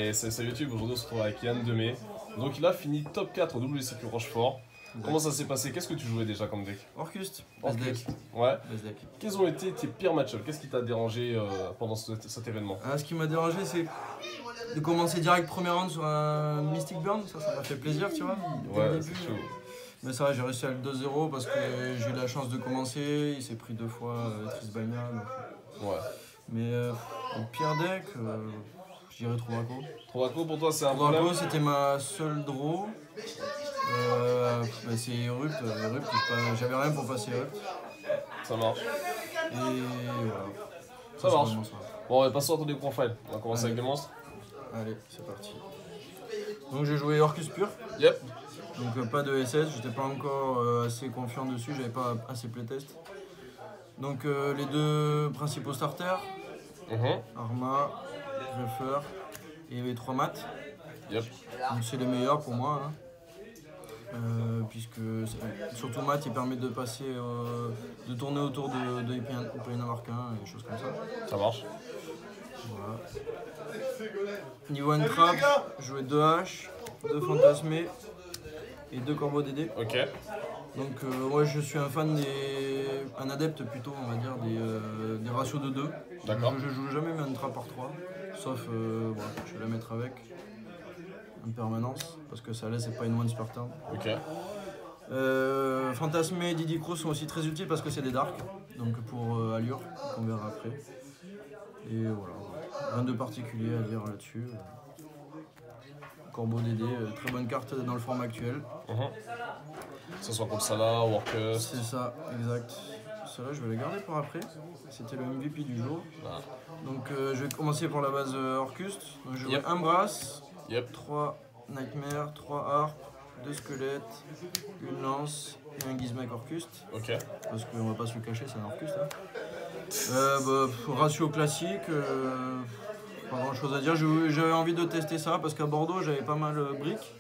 Et c'est YouTube, aujourd'hui on se retrouve avec Yann Demey. Donc il a fini top 4 au WCQ Rochefort. Comment ça s'est passé? Qu'est-ce que tu jouais déjà comme deck? Orcust. Orcust. Ouais. Base deck. Quels ont été tes pires match-ups? Qu'est-ce qui t'a dérangé pendant cet événement? Ce qui m'a dérangé, c'est de commencer direct premier round sur un Mystic Burn. Ça m'a fait plaisir, tu vois. Ouais, c'est chaud. Mais ça va, j'ai réussi à le 2-0 parce que j'ai eu la chance de commencer. Il s'est pris 2 fois Trisbania. Ouais. Mais le pire deck, je dirais Trovaco. Trovaco pour toi c'est un problème? Trovaco c'était ma seule draw. C'est Erupt, j'avais rien pour passer Erupt. Ça marche. Et voilà. Ça marche. Bon, on va passer à ton deck profile. On va commencer avec des monstres. Allez, c'est parti. Donc j'ai joué Orcust pur. Yep. Donc pas de SS, j'étais pas encore assez confiant dessus, j'avais pas assez playtest. Donc les deux principaux starters, Arma, Greffer et les 3 maths. Yep. Donc c'est les meilleurs pour moi. Hein. Puisque surtout maths il permet de passer, de tourner autour de Hyperion Arcane et des choses comme ça. Ça marche. Voilà. Niveau 1 trap, je jouais 2 H, 2 fantasmés et 2 corbeaux DD. Ok. Donc moi je suis un fan un adepte plutôt on va dire des ratios de 2. D'accord. Je joue jamais un trap par 3, sauf voilà, je vais la mettre avec en permanence parce que ça laisse c'est pas une once per turn. Ok. Fantasmé et Didi Crow sont aussi très utiles parce que c'est des darks, donc pour allure, qu'on verra après. Et voilà, rien de particulier à dire là-dessus. Corbeau DD, très bonne carte dans le format actuel. Que ce soit contre Salah ou Orcust. C'est ça, exact. Cela je vais les garder pour après. C'était le MVP du jour. Ah. Donc je vais commencer pour la base Orcust. Donc, je vais un brass, 3 Nightmare, 3 harpes, 2 squelettes, une lance et un Gizmek Orcust. Ok. Parce qu'on va pas se le cacher, c'est un Orcust. Hein. Ratio classique, pas grand chose à dire. J'avais envie de tester ça parce qu'à Bordeaux j'avais pas mal briques.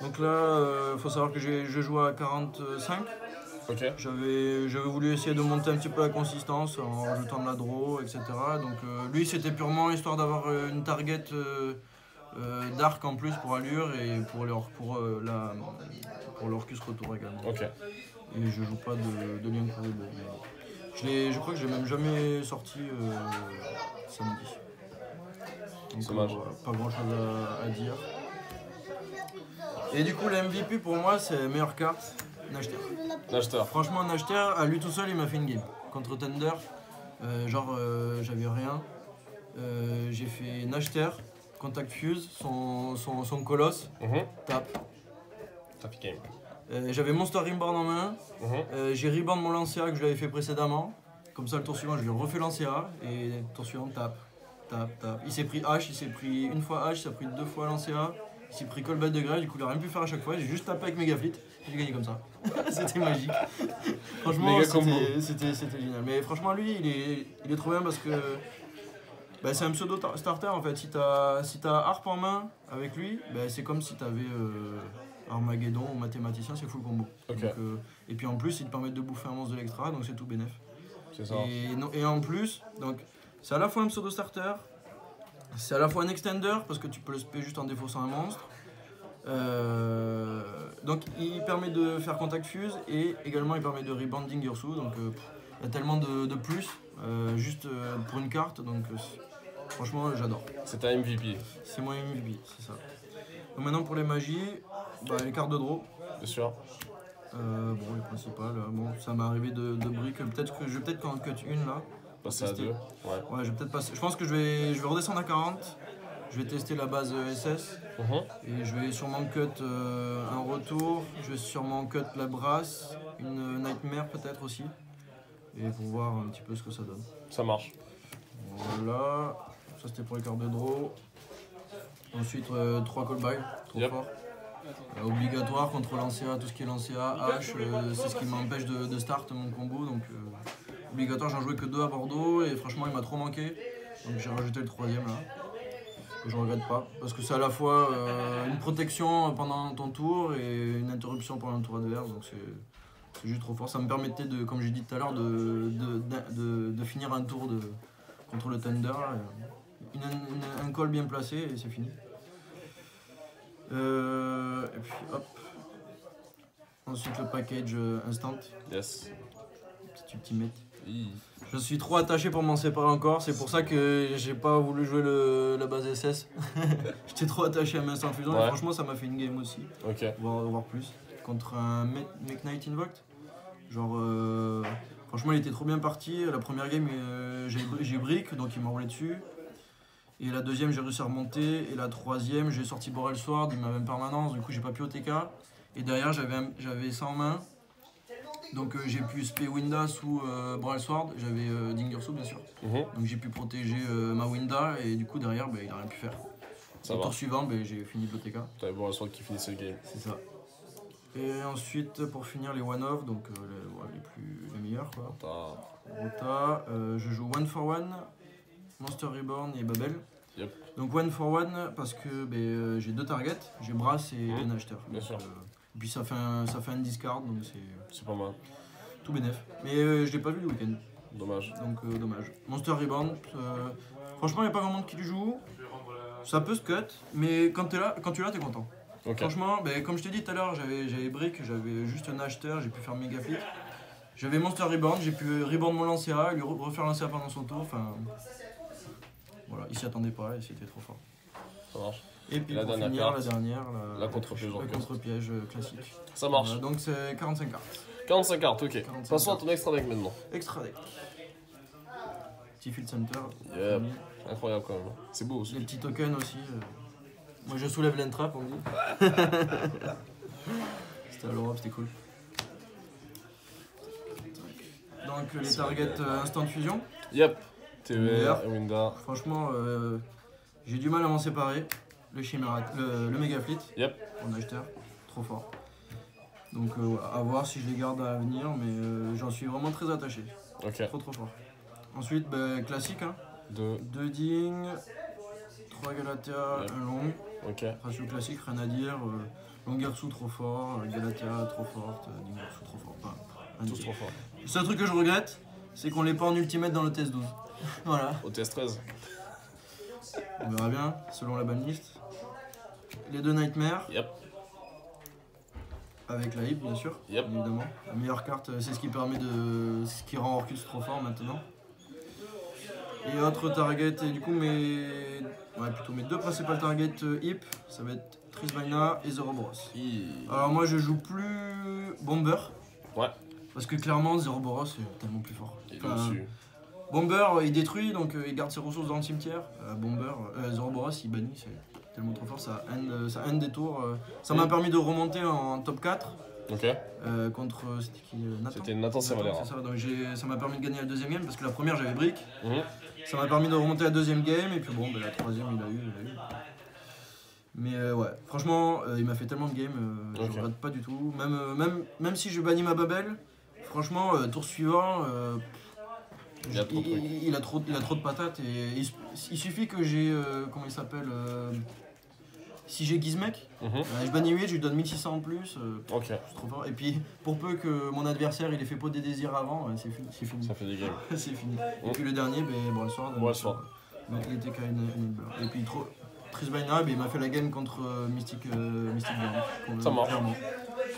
Donc là, faut savoir que je joue à 45. Ok. J'avais voulu essayer de monter un petit peu la consistance en rajoutant de la draw, etc. Donc lui c'était purement histoire d'avoir une target d'arc en plus pour allure et pour l'Orcus retour également. Ok. Et je joue pas de lien couru. Je crois que j'ai même jamais sorti samedi. Donc pas grand chose à dire. Et du coup le MVP pour moi c'est la meilleure carte, Nashter. Nashter. Franchement Nashter, à lui tout seul il m'a fait une game. Contre Thunder, j'avais rien. J'ai fait Nashter, Contact Fuse, son colosse, tap. Traffic game. J'avais Monster Reborn en main, j'ai reborn mon Lancea que je l'avais fait précédemment. Comme ça le tour suivant je lui refais Lancea et le tour suivant tap. Il s'est pris H, il s'est pris une fois H, il s'est pris 2 fois Lancea. Il s'est pris Callback de grève, du coup il a rien pu faire à chaque fois, j'ai juste tapé avec Megafleet et j'ai gagné comme ça. C'était magique. Franchement c'était génial. Mais franchement lui il est trop bien parce que c'est un pseudo starter en fait. Si t'as Harp en main avec lui, c'est comme si t'avais Armageddon ou Mathématicien, c'est full combo. Okay. Donc, et puis en plus ils te permettent de bouffer un monstre de l'extra, donc c'est tout bénef. C'est ça. Et en plus, donc c'est à la fois un pseudo starter. C'est à la fois un extender parce que tu peux le spé juste en défaussant un monstre. Donc il permet de faire contact fuse et également il permet de rebanding Ursu. Donc il y a tellement de plus juste pour une carte. Donc franchement j'adore. C'est un MVP. C'est mon MVP, c'est ça. Donc maintenant pour les magies, les cartes de draw. Bien sûr. Les principales. Bon, ça m'est arrivé de briques. Peut-être que je vais en cut une là. Passer à 2. Ouais, je vais peut-être passer. Je pense que je vais redescendre à 40. Je vais tester la base SS. Et je vais sûrement cut un retour. Je vais sûrement cut la brasse. Une Nightmare peut-être aussi. Et pour voir un petit peu ce que ça donne. Ça marche. Voilà. Ça c'était pour les cartes de draw. Ensuite 3 callbacks. Trop fort. Obligatoire contre Lancea, tout ce qui est Lancea, H, c'est ce qui m'empêche de start mon combo. Donc obligatoire, j'en jouais que 2 à Bordeaux et franchement il m'a trop manqué. Donc j'ai rajouté le 3ème là. Que je regrette pas. Parce que c'est à la fois une protection pendant ton tour et une interruption pendant le tour adverse. Donc c'est juste trop fort. Ça me permettait de, comme j'ai dit tout à l'heure, de finir un tour contre le Thunder. Un call bien placé et c'est fini. Et puis hop. Ensuite le package instant. Yes. Petit ultimate. Je suis trop attaché pour m'en séparer encore, c'est pour ça que j'ai pas voulu jouer la base SS. J'étais trop attaché à mes Instant Fusion et franchement ça m'a fait une game aussi. Ok. Voire plus. Contre un Make Knight Invoked. Genre franchement il était trop bien parti. La première game j'ai brick donc il m'a roulé dessus. Et la deuxième j'ai réussi à remonter. Et la troisième j'ai sorti Boral Sword, il m'avait une permanence, du coup j'ai pas pu OTK. Et derrière j'avais ça en main. Donc j'ai pu spé Winda sous Boral Sword, j'avais Dingersu bien sûr. Donc j'ai pu protéger ma Winda et du coup derrière il a rien pu faire. Au tour suivant j'ai fini de l'OTK. T'avais Boral Sword qui finissait le game. C'est ça. Et ensuite pour finir les one-off, donc les meilleurs quoi. Rota, je joue one for one, Monster Reborn et Babel. Yep. Donc one for one parce que j'ai deux targets, j'ai Brass et un acheteur. Bien sûr. Et puis ça fait un discard donc c'est pas mal. Tout bénef. Mais je l'ai pas vu le week-end. Dommage. Donc dommage. Monster Reborn, franchement il n'y a pas grand monde qui le joue. Ça peut se cut, mais quand tu l'as t'es content. Okay. Franchement, comme je t'ai dit tout à l'heure, j'avais brick, j'avais juste un acheteur, j'ai pu faire méga flic. J'avais Monster Reborn, j'ai pu reborn mon lancer A, lui refaire lancer A pendant son tour. Enfin, voilà, il s'y attendait pas et c'était trop fort. Ça marche. Et puis pour finir, la contre-piège classique. Ça marche. Donc c'est 45 cartes. 45 cartes, ok. Passons à ton extra deck maintenant. Extra deck. Petit field center. Yep. Incroyable quand même. C'est beau aussi. Les petits tokens aussi. Moi je soulève l'entrap, on dit. C'était à l'Europe, c'était cool. Donc les targets instant fusion. Yep. TV, Winda. Franchement, j'ai du mal à m'en séparer. Le Chimera, le Mega Fleet. Yep. En acheteur, trop fort. Donc à voir si je les garde à venir, mais j'en suis vraiment très attaché. Ok. Trop fort. Ensuite, classique, hein. 2 Ding, 3 Galatea, yep. Un long. Ok. Ratio classique, rien à dire. Longersu trop fort, Galatea trop forte, Dingersu trop fort. Tous trop fort. Le seul truc que je regrette, c'est qu'on l'ait pas en ultimate dans le TS12. Voilà. Au TS13. On verra bien, selon la banlist. Les deux Nightmares. Yep. Avec la hip bien sûr, yep. Évidemment. La meilleure carte, c'est ce qui permet de. Ce qui rend Orcus trop fort maintenant. Et autre target, et du coup mes deux principales targets hip, ça va être Trisvaina et Zoroboros. Alors moi je joue plus Bomber. Ouais. Parce que clairement Zoroboros est tellement plus fort. Bomber il détruit donc il garde ses ressources dans le cimetière. Zoroboros il bannit, c'est tellement trop fort, ça end des tours. Ça m'a permis de remonter en top 4. Ok. Contre c'était qui Nathan. C'était Nathan Servalera. C'est ça, donc ça m'a permis de gagner la deuxième game parce que la première j'avais brick. Ça m'a permis de remonter la deuxième game et puis la troisième il a eu. Mais ouais, franchement il m'a fait tellement de games, je regrette pas du tout. Même si je bannis ma Babel, franchement tour suivant il a trop de patates et il suffit que j'ai comment il s'appelle si j'ai Gizmek, je bannis 8, je lui donne 1600 en plus, c'est trop fort. Et puis pour peu que mon adversaire il ait fait pot des désirs avant, c'est fini. Ça fait des games. C'est fini. Et puis le dernier, Boral Sword. Il était qu'à une blur. Et puis Trisvaina, il m'a fait la game contre Mystic Burn. Ça marche.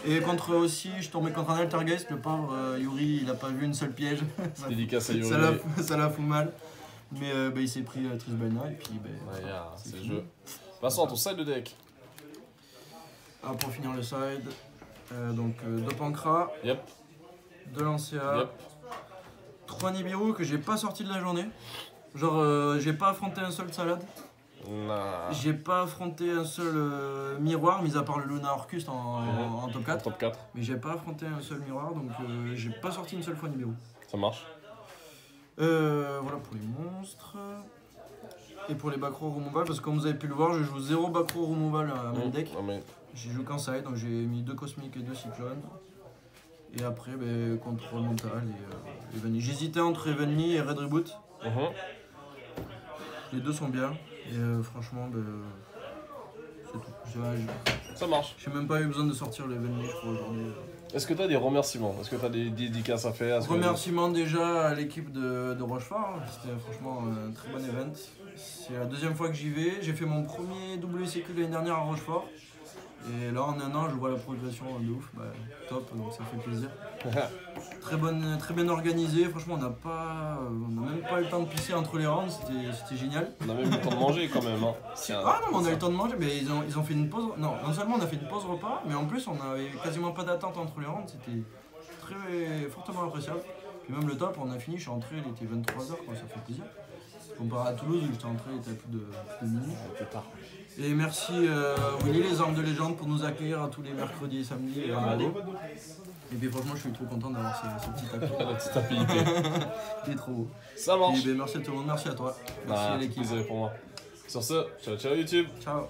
Et contre aussi, je tombais contre un Altergeist, le pauvre Yuri, il a pas vu une seule piège. Dédicace à Yuri. Ça l'a fout mal. Mais il s'est pris Trisvaina et puis c'est le jeu. Passons à ton side de deck. Pour finir le side, donc 2 Pancra, yep. 2 Lancia, yep. 3 Nibiru que j'ai pas sorti de la journée. Genre j'ai pas affronté un seul salade. Nah. J'ai pas affronté un seul miroir, mis à part le Luna Orcus en top 4. Top 4. Mais j'ai pas affronté un seul miroir, donc j'ai pas sorti une seule fois Nibiru. Ça marche. Voilà pour les monstres. Et pour les Backrow Removal, parce que comme vous avez pu le voir, je joue 0 Backrow Removal à mon deck. J'ai joué qu'en side, donc j'ai mis 2 Cosmiques et 2 Cyclones. Et après, contre Mental et Evenly. J'hésitais entre Evenly et Red Reboot. Les deux sont bien. Et franchement, c'est tout. Ça marche. J'ai même pas eu besoin de sortir l'Evenly, je crois, aujourd'hui. Est-ce que tu as des remerciements? Est-ce que tu as des dédicaces à faire? Remerciements déjà à l'équipe de Rochefort. C'était franchement un très bon event. C'est la deuxième fois que j'y vais. J'ai fait mon premier WCQ l'année dernière à Rochefort. Et là, en un an, je vois la progression de ouf. Bah, top, donc ça fait plaisir. Très bien organisé. Franchement, on n'a même pas eu le temps de pisser entre les rounds. C'était génial. On a même eu le temps de manger quand même. Hein. Ah non, mais on a eu le temps de manger. Mais ils ont fait une pause. Non seulement on a fait une pause repas, mais en plus, on avait quasiment pas d'attente entre les rounds. C'était très fortement appréciable. Puis même le top, on a fini. Je suis rentré, il était 23h, quoi, ça fait plaisir. Comparé à Toulouse, où j'étais rentré, il était à plus de minuit. Plus tard. Et merci Willy, les armes de légende, pour nous accueillir à tous les mercredis et samedis. Et puis franchement, je suis trop content d'avoir ce petit tapis. Le petit tapis IP. Il est trop beau. Ça marche. Et merci à tout le monde, merci à toi. Merci à l'équipe. Plaisir pour moi. Sur ce, ciao ciao YouTube. Ciao.